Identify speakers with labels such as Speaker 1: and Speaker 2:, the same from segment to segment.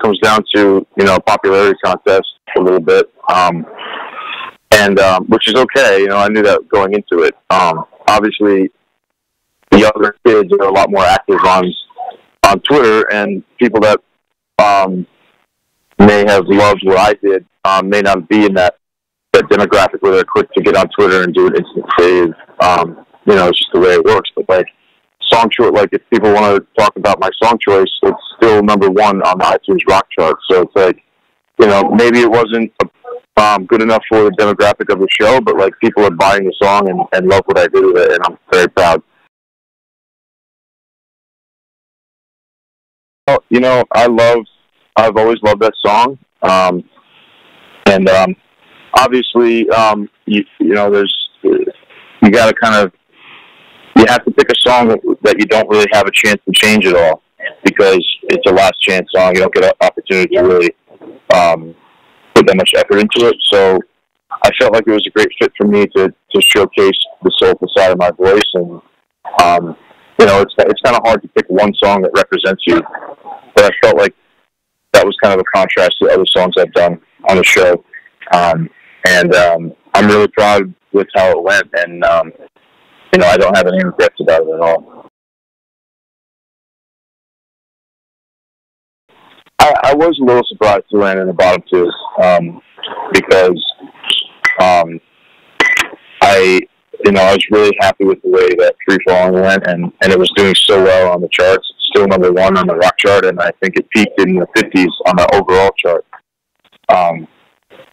Speaker 1: comes down to, you know, popularity contest a little bit, and which is okay. You know, I knew that going into it. Obviously, the younger kids are a lot more active on Twitter, and people that may have loved what I did may not be in that demographic where they're quick to get on Twitter and do an instant save. You know, it's just the way it works. But like song choice, like if people want to talk about my song choice, it's still #1 on the iTunes rock chart. So it's like, you know, maybe it wasn't good enough for the demographic of the show, but like people are buying the song and love what I did with it, and I'm very proud. Well, you know, I've always loved that song, and obviously, you know, you got to kind of, you have to pick a song that you don't really have a chance to change at all, because it's a last chance song. You don't get an opportunity to really put that much effort into it. So I felt like it was a great fit for me to showcase the soulful side of my voice. And, you know, it's kind of hard to pick one song that represents you, but I felt like that was kind of a contrast to other songs I've done on the show. And I'm really proud with how it went, and you know, I don't have any regrets about it at all. I was a little surprised to land in the bottom two, because I was really happy with the way that Free Falling went, and it was doing so well on the charts. It's still #1 on the rock chart, and I think it peaked in the 50s on the overall chart.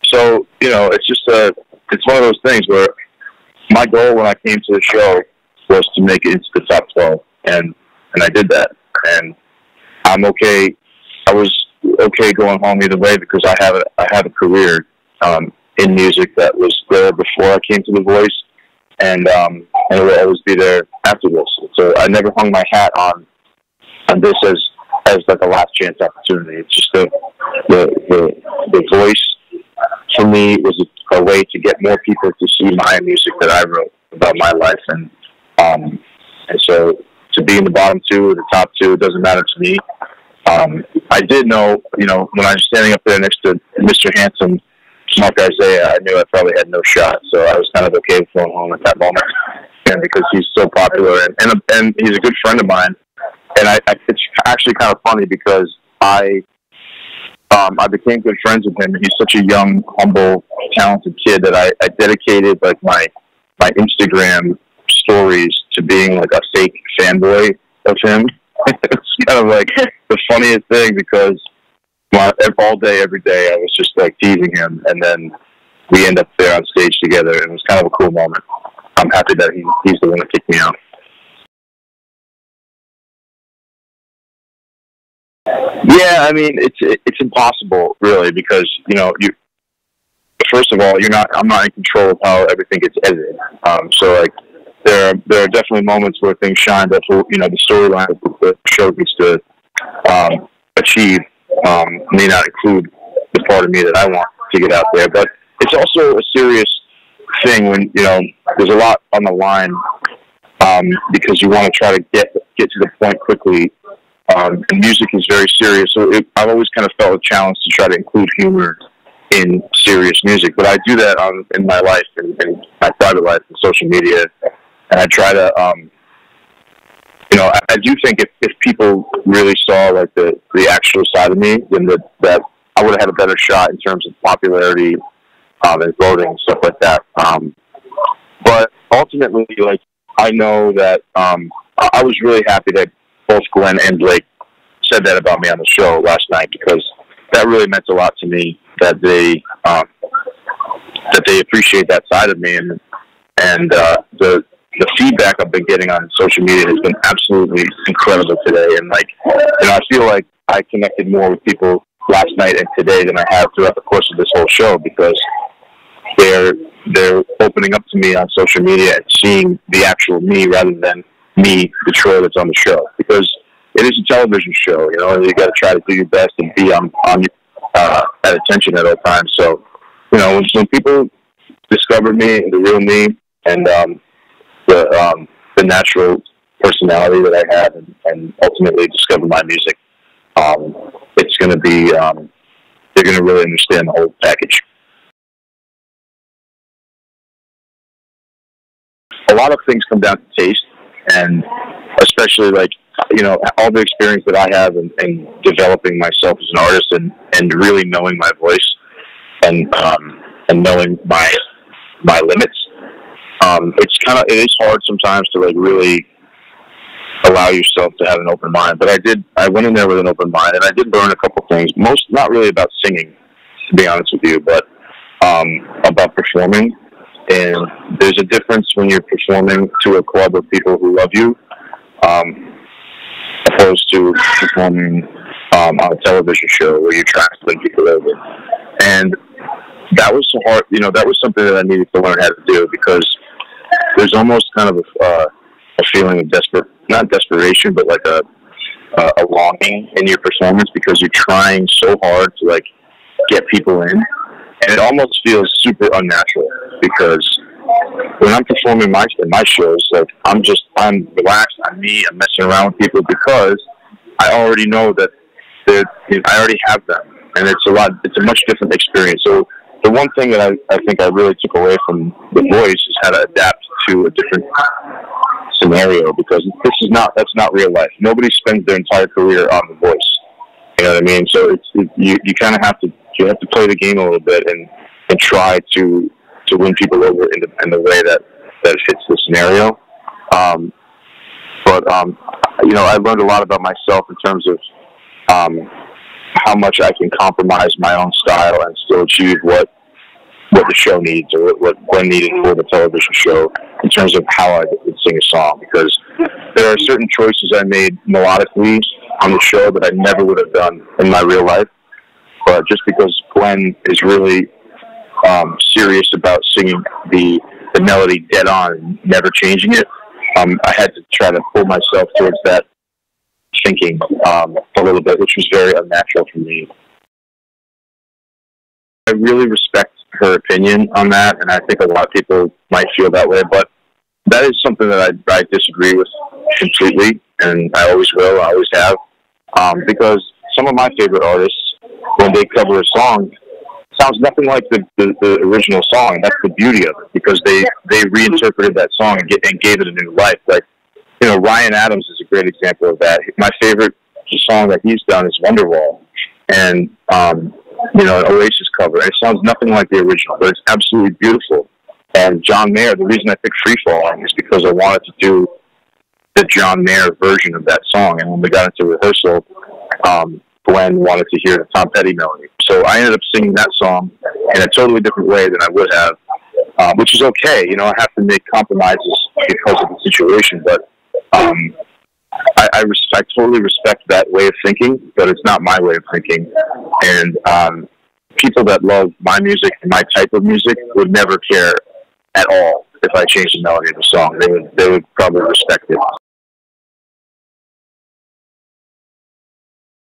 Speaker 1: So, you know, it's one of those things where my goal when I came to the show was to make it into the top 12, and I did that. And I'm okay. I was okay going home either way, because I have a career in music that was there before I came to The Voice, and it will always be there after this. So I never hung my hat on this as like a last chance opportunity. It's just the Voice for me was a way to get more people to see my music that I wrote about my life, and so to be in the bottom two or the top two, it doesn't matter to me. I did know, you know, when I was standing up there next to Mr. Handsome, Mark Isaiah, I knew I probably had no shot, so I was kind of okay with going home at that moment, and because he's so popular, and he's a good friend of mine, and it's actually kind of funny because I became good friends with him. He's such a young, humble, talented kid that I dedicated like my Instagram stories to being like a fake fanboy of him. It's kind of like the funniest thing, because all day, every day, I was just like teasing him, and then we end up there on stage together, and it was kind of a cool moment. I'm happy that he's the one that kicked me out. Yeah, I mean, it's impossible, really, because, you know, first of all, I'm not in control of how everything gets edited. So like, there are definitely moments where things shine, but for, you know, the storyline that the show needs to achieve may not include the part of me that I want to get out there. But it's also a serious thing when, you know, there's a lot on the line, because you want to try to get to the point quickly. And music is very serious, so I've always kind of felt a challenge to try to include humor in serious music. But I do that in my life, in my private life, and social media, and I try to, you know, I do think if people really saw like the actual side of me, then that I would have had a better shot in terms of popularity and voting and stuff like that. But ultimately, like, I know that I was really happy that both Gwen and Blake said that about me on the show last night, because that really meant a lot to me, that they appreciate that side of me, and the feedback I've been getting on social media has been absolutely incredible today. And like, you know, I feel like I connected more with people last night and today than I have throughout the course of this whole show, because they're opening up to me on social media and seeing the actual me rather than me, the Troy that's on the show, because it is a television show, you know, and you got to try to do your best and be on at attention at all times. So, you know, when people discover me, the real me, and the natural personality that I have, and ultimately discover my music, it's going to be, they're going to really understand the whole package. A lot of things come down to taste, and especially like, you know, all the experience that I have in developing myself as an artist and really knowing my voice and knowing my limits. It is hard sometimes to like really allow yourself to have an open mind. But I went in there with an open mind, and I did learn a couple things. Most, not really about singing, to be honest with you, but about performing. And there's a difference when you're performing to a club of people who love you, opposed to performing on a television show where you're trying to win people over. And that was hard. You know, that was something that I needed to learn how to do, because there's almost kind of a feeling of not desperation, but like a longing in your performance, because you're trying so hard to like get people in, and it almost feels super unnatural, because when I'm performing in my shows, like I'm relaxed, I'm me, I'm messing around with people, because I already know that I already have them, and it's a much different experience. So the one thing that I think I really took away from The Voice is how to adapt to a different scenario, because that's not real life. Nobody spends their entire career on The Voice. You know what I mean? So you kind of have to play the game a little bit and try to win people over in the way that fits the scenario. You know, I learned a lot about myself in terms of how much I can compromise my own style and still achieve what the show needs, or what Gwen needed for the television show, in terms of how I would sing a song. Because there are certain choices I made melodically on the show that I never would have done in my real life. But just because Gwen is really serious about singing the melody dead on and never changing it, I had to try to pull myself towards that thinking a little bit, which was very unnatural for me. I really respect her opinion on that, and I think a lot of people might feel that way, but that is something that I disagree with completely, and I always will, I always have, because some of my favorite artists, when they cover a song, sounds nothing like the original song. That's the beauty of it, because they reinterpreted that song and gave it a new life. Like, you know, Ryan Adams is a great example of that. My favorite song that he's done is Wonderwall, and you know, an Oasis cover. It sounds nothing like the original, but it's absolutely beautiful. And John Mayer, the reason I picked Free Falling is because I wanted to do the John Mayer version of that song. And when we got into rehearsal, Gwen wanted to hear the Tom Petty melody. So I ended up singing that song in a totally different way than I would have, which is okay. You know, I have to make compromises because of the situation, but I totally respect that way of thinking, but it's not my way of thinking. And people that love my music and my type of music would never care at all if I changed the melody of the song. They would probably respect it.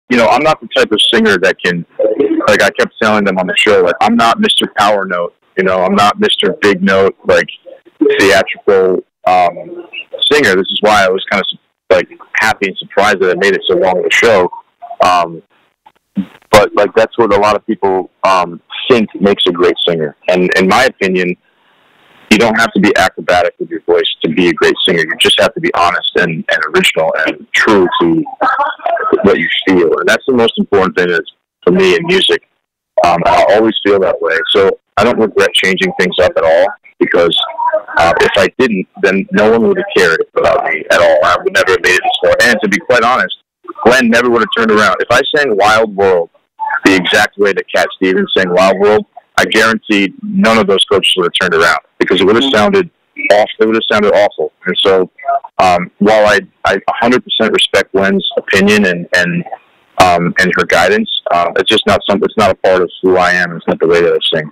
Speaker 1: You know, I'm not the type of singer that can, like I kept telling them on the show, like, I'm not Mr. Power Note. You know, I'm not Mr. Big Note, like, theatrical singer. This is why I was kind of, like, happy and surprised that I made it so long in the show. But, like, that's what a lot of people think makes a great singer. And in my opinion, you don't have to be acrobatic with your voice to be a great singer. You just have to be honest and original and true to what you feel. And that's the most important thing for me in music. I always feel that way. So I don't regret changing things up at all, because if I didn't, then no one would have cared about me at all. I would never have made it this far. And to be quite honest, Gwen never would have turned around. If I sang Wild World the exact way that Cat Stevens sang Wild World, I guarantee none of those coaches would have turned around, because it would have sounded awful. It would have sounded awful. And so, while I 100% respect Gwen's opinion and her guidance, it's just not something. It's not a part of who I am. It's not the way that I sing.